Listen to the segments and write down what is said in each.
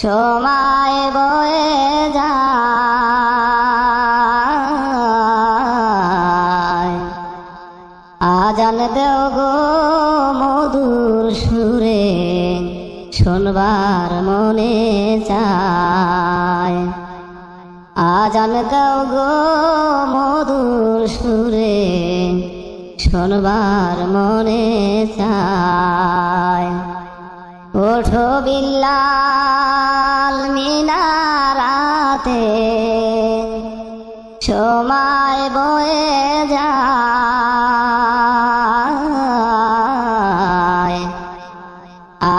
সময় বয়ে যায়। আজান দেও গো মধুর সুরে, শোনবার মনে চায়। আজান দেও গো মধুর সুরে, শোনবার মনে চায়। ওঠো বিল্লাল মিনারাতে, সময় বয়ে যায়।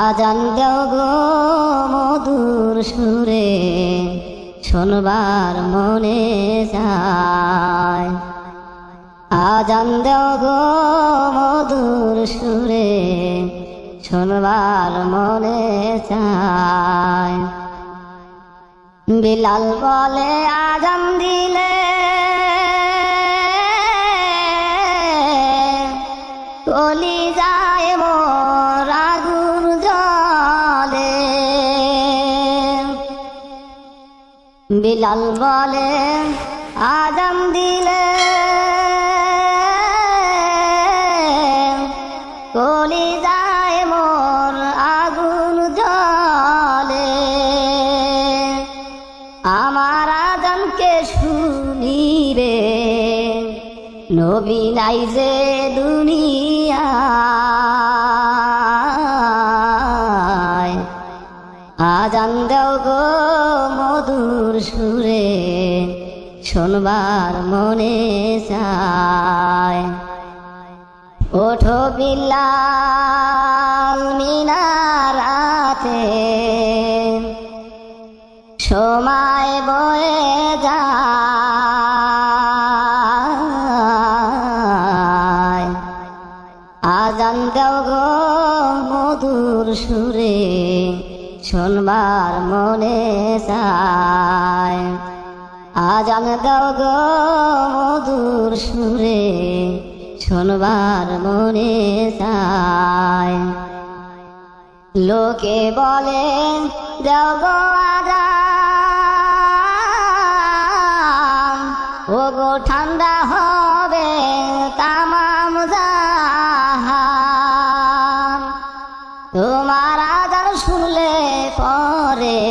আজান দেও গো মধুর সুরে, শোনবার মনে চায়। আজান দেও গো মধুর সুরে, শোনবার মনে চায়। বিলাল বলে আজান দিলে কলি যায় মোর আগুন জ্বলে। বিলাল বলে আজান দিলে কলি যায় মোর আগুন জ্বলে। আমার আজানকে শুনিবে নবী নাই যে দুনিয়ায়। আজান দেও গো মধুর সুরে, শোনবার মনে চায়। ওঠো বিল্লাল মিনারাতে, সময় বয়ে যায়। আজান দেও গো মধুর সুরে, শোনবার মনে চায়। আজান দেও গো মধুর সুরে, শোনবার মনে চায়। লোকে বলে দেও গো আজান, ও গো ঠান্ডা হবে তামাম জাহান। তোমার আজান শুনলে পরে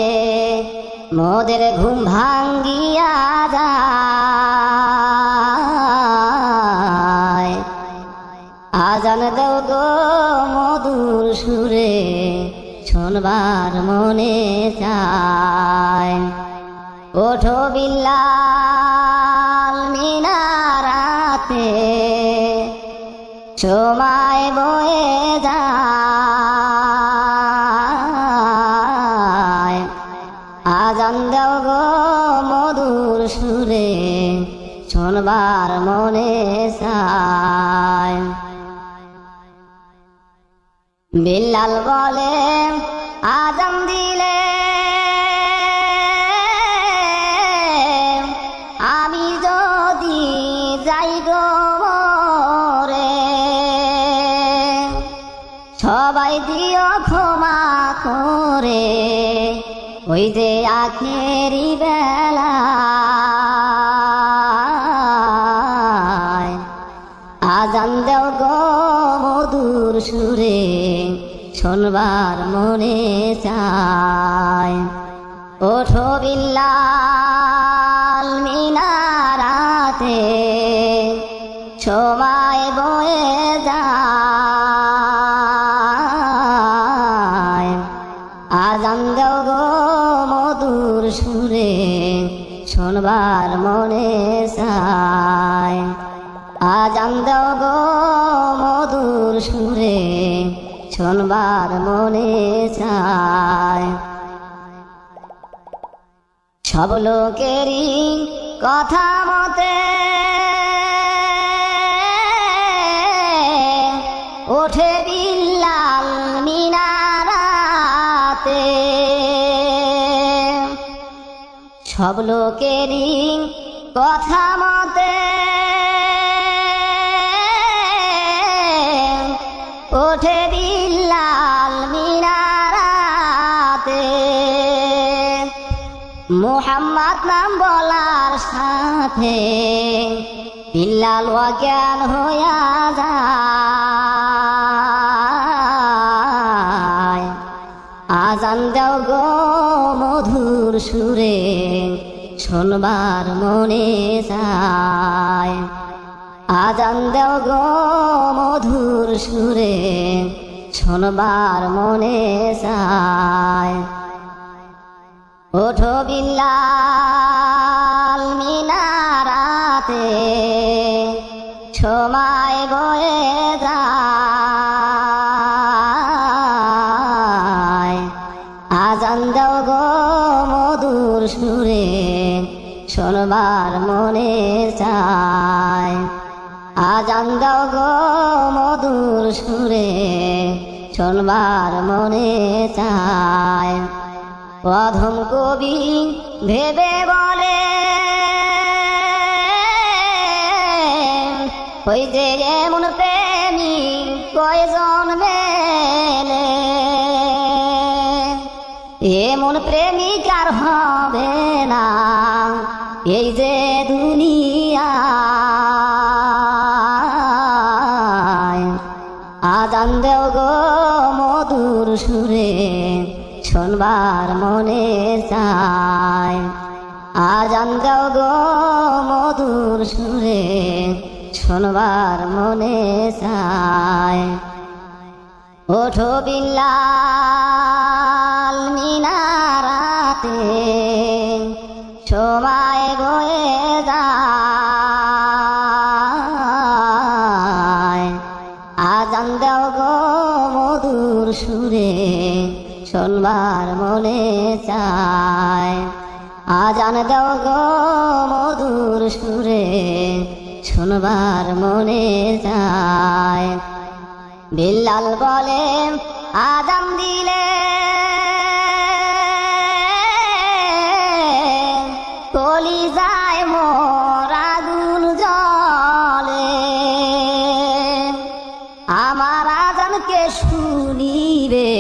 মোদের ঘুম ভাঙ্গিয়া যায়। আজান দেও গো মধুর সুরে, শোনবার মনে চায়। ওঠো বিল্লাল মিনারাতে, সময় বয়ে যায়। আজান দেও গো মধুর সুরে, শোনবার মনে চায়। বিল্লাল বলে আজান দিলে আমি যদি যাই গো মরে, সবাই দিও ক্ষমা করে ওই যে আখেরি বেলায়। আজান দেও গো মধুর সুরে, শোনবার মনে চায়। ওঠো বিল্লাল মিনারাতে, সময় বয়ে যায়। আজান দেও গো মধুর সুরে, শোনবার মনে চায়। আজান দেও গো মধুর সুরে, শোনবার মনে চায়। সব লোকেরই কথা মতে ওঠে বিল্লাল মিনারাতে। সব লোকেরই কথা মতে ওঠে বিল্লাল মিনারাতে। মুহাম্মদ নাম বলার সাথে বিল্লাল অজ্ঞান হইয়া যায়। আজান দাও গো মধুর সুরে শোনবার মনে যায়। আজান দাও গো মধুর সুরে শোনবার মনে যায়। ওঠো বিল্লাল মিনারাতে সময় বয়ে যায়। আজান দাও গো মধুর সুরে শোনবার মনে চায়। আজান দাও গো মধুর সুরে শোনবার মনে চায়। অধম কবি ভেবে বলে ওই যে এমন প্রেমী কয়জন মেলে, এমন প্রেমিক আর হবে না এই যে দুনিয়ায়। আজান দেও গো মধুর সুরে শোনবার মনে চায়। আজান দেও গো মধুর সুরে শোনবার মনে চায়। ওঠো বিল্লাল মিনারাতে সময় বয়ে যায়। আজান দেও গো মধুর সুরে শোনবার মনে চায়। আজান দেও গো মধুর সুরে শোনবার মনে চায়। বিল্লাল বলে আজান দিলে কলিজায় মোর আগুন জ্বলে। আমার আজানকে শুনিবে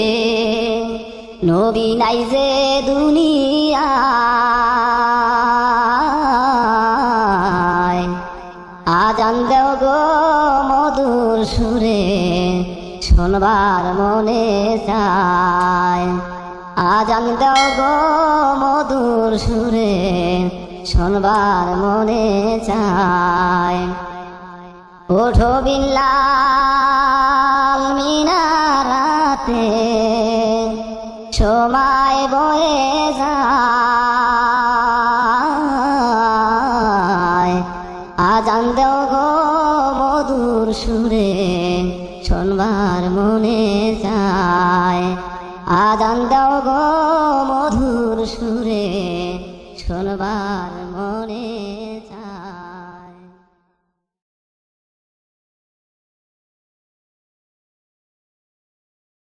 নবী নাই যে দুনিয়ায়। আজান দেও গো মধুর সুরে শোনবার মনে চায়। আজান দেও গো মধুর সুরে শোনবার মনে চায়। ওঠো বিল্লাল মিনারাতে সময় বয়ে যায়। আজান দেও গো মধুর সুরে শোনবার মনে চায়। আজান দেও গো মধুর সুরে শোনবার মনে